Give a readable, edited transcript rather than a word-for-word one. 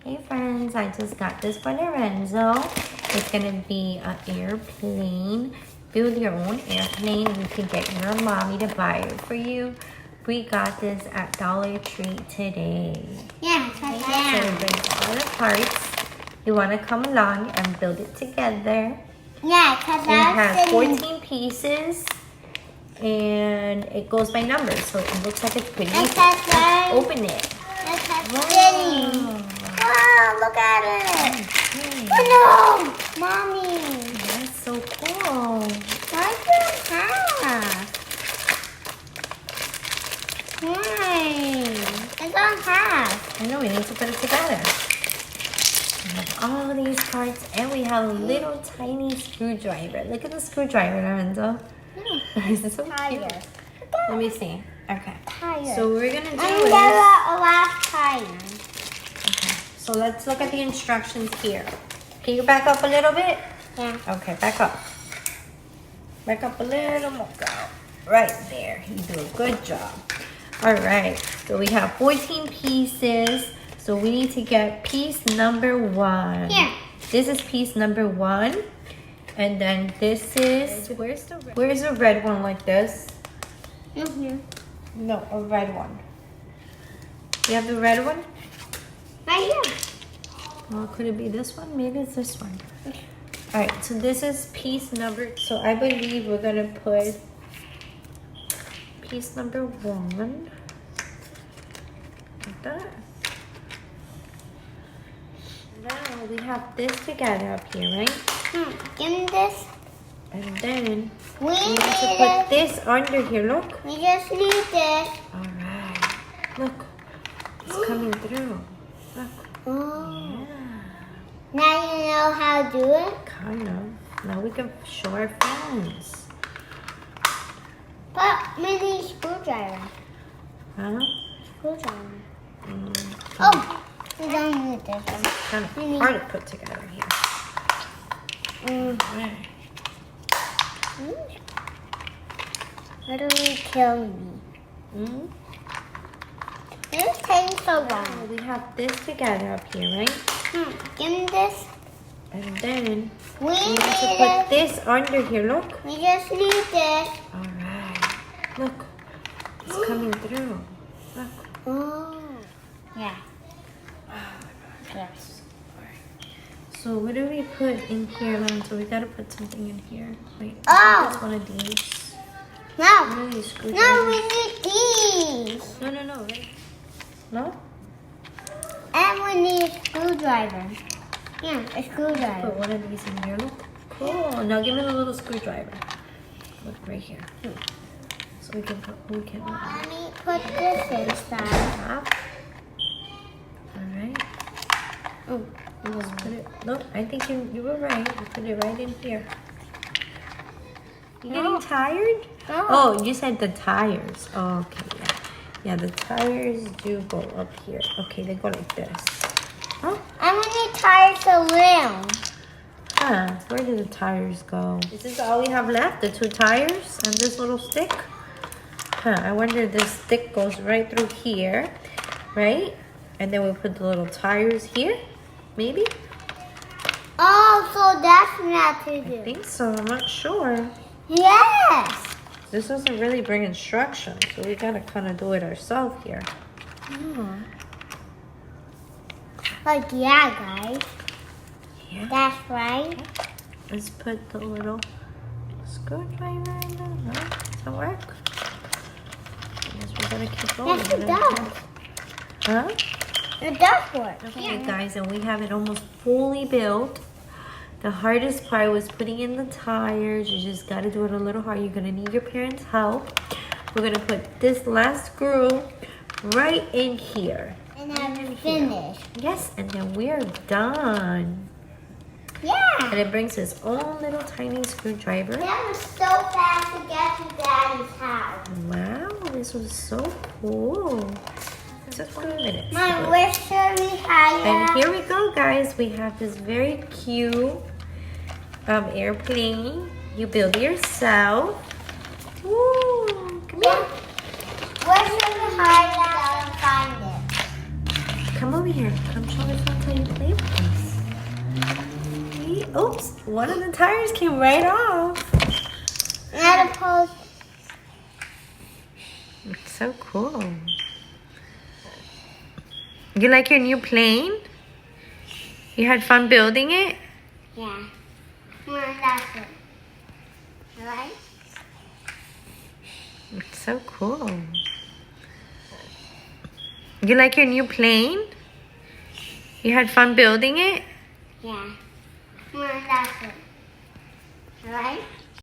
Hey friends, I just got this for Lorenzo. It's gonna be an airplane. Build your own airplane. You can get your mommy to buy it for you. We got this at Dollar Tree today. Yeah, So it brings all the parts. You wanna come along and build it together. Yeah, because It has 14 pieces and it goes by numbers, so it looks like it's pretty easy. Let's open it. Wow, look at it. Okay. Oh no, Mommy. That's so cool. Why do you have? Why? I don't have. I know, we need to put it together. We have all these parts and we have a little tiny screwdriver. Look at the screwdriver, Lorenzo. This is so cute. Let me see. Okay. Tire. So we're gonna do I'm is... a last tire. Okay. So let's look at the instructions here. Can you back up a little bit? Yeah. Okay, back up. Back up a little more, girl. Right there. You do a good job. All right. So we have 14 pieces. So we need to get piece number 1. Here. This is piece number 1. And then this is... Where's the red one like this? Mm-hmm. No, a red one. You have the red one? Right here. Well, could it be this one? Maybe it's this one. All right, so this is piece number... So I believe we're going to put piece number 1. Like that. Now we have this together up here, right? Give me this. And then We we need to need put it. this under here. Look. We just need this. All right. Look. It's coming through. Look. Oh. Yeah. Now you know how to do it. Kind of. Now we can show our friends. But we need screwdriver. Huh? Screwdriver. Mm, Oh, we don't need this one. kind of we need- hard to put together here. Mm. Right. Literally kill me. Mm. This takes so long. We have this together up here, right? Give me this. And then We we need to need put it. this under here. Look. We just need this. All right. Look. It's coming through. Look. Oh. Yeah. Yes. So what do we put in here, Lon? So we gotta put something in here. Wait. Oh. It's one of these. No. One of these No, screwdrivers. we need these. No, right? No? And we need a screwdriver. Yeah, a Put screwdriver. one of these in here. Look. Cool. Now give me the little screwdriver. Look right here. So we can put. Let me put this inside. Top. All right. Oh. Just put it. Look, I think you were right. You put it right in here. You No. getting tired? No. Oh, you said the tires. Oh, okay, yeah. Yeah, the tires do go up here. Okay, they go like this. Oh, And we need tires around. huh. Where do the tires go? Is this all we have left? The 2 tires and this little stick? Huh, I wonder if this stick goes right through here, right? And then we put the little tires here, maybe? Oh, so that's not to I do. think so, I'm not sure. Yes. This doesn't really bring instructions, so we gotta kind of do it ourselves here. Like, yeah, guys. Yeah. That's right. Let's put the little screwdriver in there. No, does that work? I guess we gotta keep going. Yes, it does. Huh? It does work. Okay, guys, and we have it almost fully built. The hardest part was putting in the tires. You just gotta do it a little hard. You're gonna need your parents' help. We're gonna put this last screw right in here. And I'm finished. Yes, and then we're done. Yeah. And it brings its own little tiny screwdriver. That was so fast to get to Daddy's house. Wow, this was so cool. Just 20 minutes. Mom, where should we hide And it? here we go, guys. We have this very cute airplane. You build it yourself. Woo! Come here. Where should we hide it and find it? Come over here. Come show us how you play with this. Oops, one of the tires came right off. Not a post. It's so cool. You like your new plane? You had fun building it? Yeah. Come on, that's it. Right? It's so cool. You like your new plane? You had fun building it? Yeah. Come on, that's it. Right?